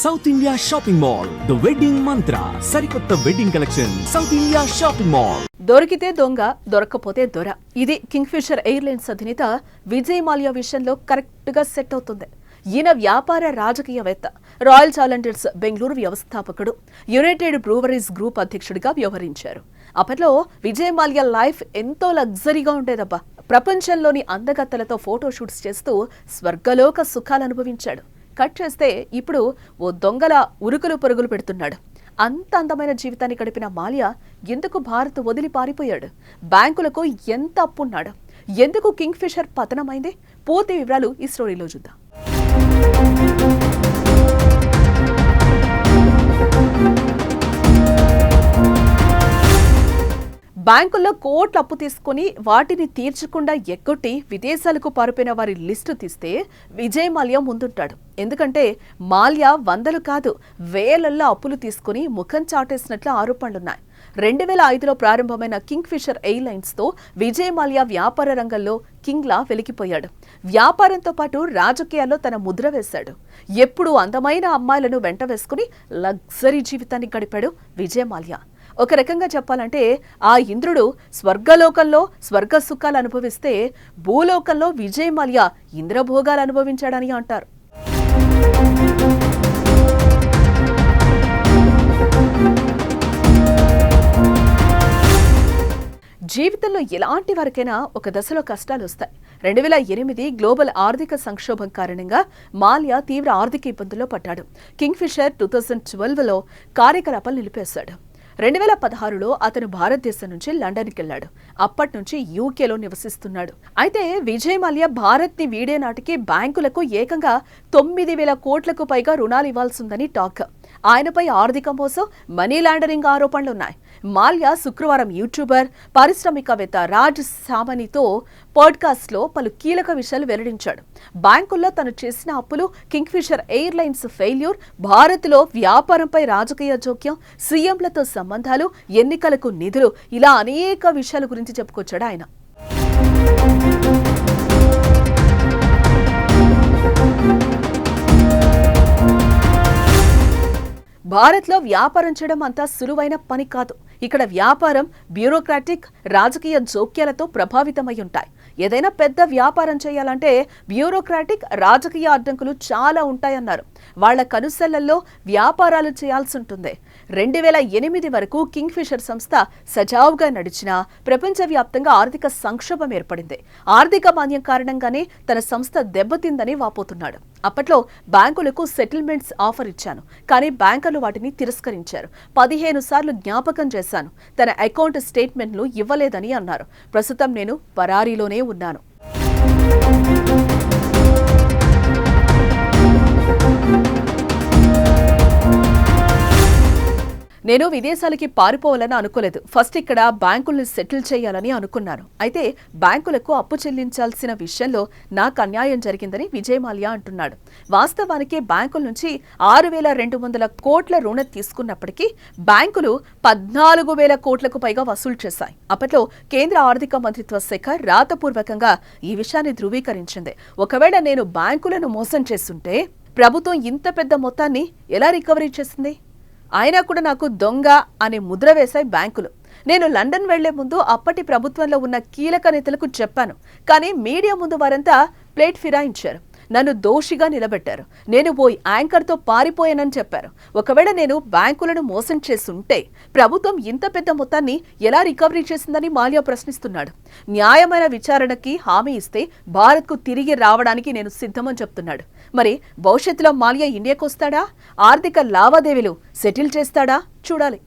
South India shopping mall the wedding మంత్ర సరికొత్త wedding collection south India shopping mall. దొరికితే దొంగ, దొరక్కపోతే దొర. ఇది కింగ్ఫిషర్ ఎయిర్లైన్స్ అధినేత విజయ్ మాల్యా విషయంలో కరెక్ట్ గా సెట్ అవుతుంది. ఈయన వ్యాపార రాజకీయవేత్త, రాయల్ ఛాలెంజర్స్ బెంగళూరు వ్యవస్థాపకుడు, యునైటెడ్ బ్రూవరీస్ గ్రూప్ అధ్యక్షుడిగా వ్యవహరించారు. అప్పట్లో విజయ్ మాల్యా లైఫ్ ఎంతో లగ్జరీగా ఉండేదబ్బా. ప్రపంచంలోని అందగత్తలతో ఫోటోషూట్స్ చేస్తూ స్వర్గలోక సుఖాలు అనుభవించాడు. కట్ చేస్తే ఇప్పుడు ఓ దొంగల ఉరుకులు పరుగులు పెడుతున్నాడు. అంత అందమైన జీవితాన్ని గడిపిన మాల్యా ఎందుకు భారత్ వదిలి పారిపోయాడు? బ్యాంకులకు ఎంత అప్పున్నాడు? ఎందుకు కింగ్ఫిషర్ పతనమైంది? పూర్తి వివరాలు ఈ స్టోరీలో చూద్దాం. బ్యాంకుల్లో కోట్ల అప్పు తీసుకుని వాటిని తీర్చకుండా ఎగ్గొట్టి విదేశాలకు పారిపోయిన వారి లిస్టు తీస్తే విజయ్ మాల్యా ముందుంటాడు. ఎందుకంటే మాల్యా వందలు కాదు, వేలల్లో అప్పులు తీసుకుని ముఖం చాటేసినట్లు ఆరోపణలున్నాయి. 2005లో ప్రారంభమైన కింగ్ఫిషర్ ఎయిర్లైన్స్తో విజయ్ మాల్యా వ్యాపార రంగంలో కింగ్లా వెలికిపోయాడు. వ్యాపారంతో పాటు రాజకీయాల్లో తన ముద్ర వేశాడు. ఎప్పుడూ అందమైన అమ్మాయిలను వెంట వేసుకుని లగ్జరీ జీవితాన్ని గడిపాడు విజయ్ మాల్యా. ఒక రకంగా చెప్పాలంటే ఆ ఇంద్రుడు స్వర్గలోకంలో స్వర్గ సుఖాలు అనుభవిస్తే భూలోకంలో విజయ్ మాల్యా ఇంద్రభోగాలు అనుభవించాడని అంటారు. జీవితంలో ఎలాంటి వారికైనా ఒక దశలో కష్టాలు వస్తాయి. 2008 గ్లోబల్ ఆర్థిక సంక్షోభం కారణంగా మాల్యా తీవ్ర ఆర్థిక ఇబ్బందుల్లో పడ్డాడు. కింగ్ఫిషర్ 2012లో కార్యకలాపాలు నిలిపేశాడు. 2016లో అతను భారతదేశం నుంచి లండన్కి వెళ్లాడు. అప్పటి నుంచి యూకేలో నివసిస్తున్నాడు. అయితే విజయ్ మాల్యా భారత్ ని వీడే నాటికి బ్యాంకులకు ఏకంగా 9,000 కోట్లకు పైగా రుణాలు ఇవ్వాల్సిందని టాక్. ఆయనపై ఆర్థిక మోసం, మనీ లాండరింగ్ ఆరోపణలున్నాయి. మాల్యా శుక్రవారం యూట్యూబర్, పారిశ్రామికవేత్త రాజ్ సామనీతో పాడ్కాస్ట్ లో పలు కీలక విషయాలు వెల్లడించాడు. బ్యాంకుల్లో తను చేసిన అప్పులు, కింగ్ఫిషర్ ఎయిర్లైన్స్ ఫెయిల్యూర్, భారత్లో వ్యాపారంపై రాజకీయ జోక్యం, సీఎంలతో సంబంధాలు, ఎన్నికలకు నిధులు, ఇలా అనేక విషయాల గురించి చెప్పుకొచ్చాడు ఆయన. భారత్లో వ్యాపారం చేయడం అంతా సులువైన పని కాదు. ఇక్కడ వ్యాపారం బ్యూరోక్రాటిక్, రాజకీయ జోక్యాలతో ప్రభావితమై ఉంటాయి. ఏదైనా పెద్ద వ్యాపారం చేయాలంటే బ్యూరోక్రాటిక్, రాజకీయ అడ్డంకులు చాలా ఉంటాయన్నారు. వాళ్ల కనుసెళ్లలో వ్యాపారాలు చేయాల్సి ఉంటుంది. 2008 వరకు కింగ్ఫిషర్ సంస్థ సజావుగా నడిచినా ప్రపంచవ్యాప్తంగా ఆర్థిక సంక్షోభం ఏర్పడింది. ఆర్థిక మాంద్యం కారణంగానే తన సంస్థ దెబ్బతిందని వాపోతున్నాడు. అప్పట్లో బ్యాంకులకు సెటిల్మెంట్స్ ఆఫర్ ఇచ్చాను, కానీ బ్యాంకర్లు వాటిని తిరస్కరించారు. 15 సార్లు జ్ఞాపకం చేశాను, తన అకౌంట్ స్టేట్మెంట్లు ఇవ్వలేదని అన్నారు. ప్రస్తుతం నేను పరారీలోనే ఉన్నాను. నేను విదేశాలకి పారిపోవాలని అనుకోలేదు. ఫస్ట్ ఇక్కడ బ్యాంకుల్ని సెటిల్ చేయాలని అనుకున్నాను. అయితే బ్యాంకులకు అప్పు చెల్లించాల్సిన విషయంలో నాకు అన్యాయం జరిగిందని విజయ్ మాల్యా అంటున్నాడు. వాస్తవానికి బ్యాంకుల నుంచి 6,200 కోట్ల రుణం తీసుకున్నప్పటికీ బ్యాంకులు 14,000 కోట్లకు పైగా వసూలు చేశాయి. అప్పట్లో కేంద్ర ఆర్థిక మంత్రిత్వ శాఖ రాతపూర్వకంగా ఈ విషయాన్ని ధృవీకరించింది. ఒకవేళ నేను బ్యాంకులను మోసం చేస్తుంటే ప్రభుత్వం ఇంత పెద్ద మొత్తాన్ని ఎలా రికవరీ చేసింది? అయినా కూడా నాకు దొంగ అనే ముద్ర వేశాయి బ్యాంకులు. నేను లండన్ వెళ్లే ముందు అప్పటి ప్రభుత్వంలో ఉన్న కీలక నేతలకు చెప్పాను, కానీ మీడియా ముందు వారంతా ప్లేట్ ఫిరాయించారు. నన్ను దోషిగా నిలబెట్టారు. నేను పోయి యాంకర్తో పారిపోయానని చెప్పారు. ఒకవేళ నేను బ్యాంకులను మోసం చేస్తుంటే ప్రభుత్వం ఇంత పెద్ద మొత్తాన్ని ఎలా రికవరీ చేసిందని మాల్యా ప్రశ్నిస్తున్నాడు. న్యాయమైన విచారణకి హామీ ఇస్తే భారత్కు తిరిగి రావడానికి నేను సిద్ధమని చెప్తున్నాడు. మరి భవిష్యత్తులో మాల్యా ఇండియాకు వస్తాడా? ఆర్థిక లావాదేవీలు సెటిల్ చేస్తాడా? చూడాలి.